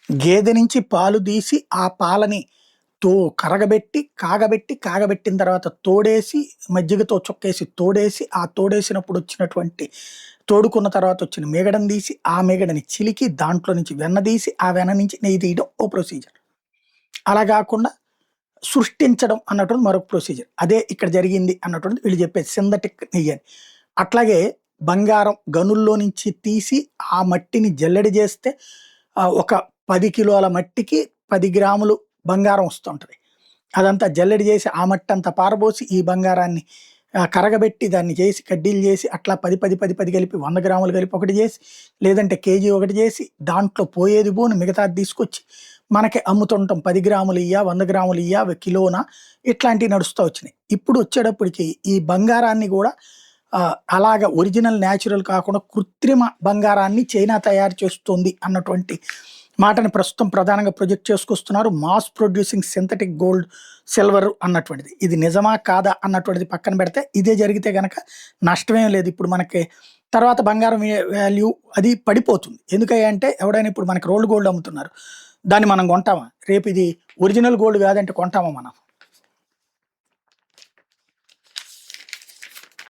గేదె నుంచి పాలు తీసి, ఆ పాలని తో కాగబెట్టిన తర్వాత తోడేసి, మజ్జిగతో చుక్కేసి తోడేసి, ఆ తోడేసినప్పుడు వచ్చినటువంటి తోడుకున్న తర్వాత వచ్చిన మీగడని తీసి, ఆ మీగడని చిలికి దాంట్లో నుంచి వెన్న తీసి, ఆ వెన్న నుంచి నెయ్యి తీయడం ఓ ప్రొసీజర్. అలా గాకుండా సృష్టించడం అన్నటువంటిది మరొక ప్రొసీజర్. అదే ఇక్కడ జరిగింది అన్నటువంటిది వీళ్ళు చెప్పేది సింథటిక్ నెయ్యని. అట్లాగే బంగారం గనుల్లో నుంచి తీసి, ఆ మట్టిని జల్లెడ జేస్తే ఒక 10 కిలోల మట్టికి 10 గ్రాములు బంగారం వస్తుంటది. అదంతా జల్లెడ జేసి, ఆ మట్టంతా పారబోసి, ఈ బంగారాన్ని కరగబెట్టి, దాన్ని చేసి, కడ్డీలు చేసి, అట్లా 10 కలిపి 100 గ్రాములు కలిపి ఒకటి చేసి, లేదంటే కేజీ ఒకటి చేసి, దాంట్లో పోయేది పోను మిగతాది తీసుకొచ్చి మనకి అమ్ముతుంటాం. 10 గ్రాములు ఇయ్యా, 100 గ్రాములు ఇయ్యా, కిలోనా, ఇట్లాంటివి నడుస్తా వచ్చినాయి. ఇప్పుడు వచ్చేటప్పటికి ఈ బంగారాన్ని కూడా అలాగా ఒరిజినల్ న్యాచురల్ కాకుండా కృత్రిమ బంగారాన్ని చైనా తయారు చేస్తుంది అన్నటువంటి మాటని ప్రస్తుతం ప్రధానంగా ప్రొజెక్ట్ చేసుకొస్తున్నారు. Mass producing synthetic gold, silver అన్నటువంటిది. ఇది నిజమా కాదా అన్నటువంటిది పక్కన పెడితే, ఇదే జరిగితే గనక నష్టమేం లేదు. ఇప్పుడు మనకి తర్వాత బంగారం వాల్యూ అది పడిపోతుంది. ఎందుకంటే ఎవడైనా ఇప్పుడు మనకి రోల్డ్ గోల్డ్ అమ్ముతున్నారు, దాన్ని మనం కొంటామా? రేపు ఇది ఒరిజినల్ గోల్డ్ కాదంటే కొంటామా మనం?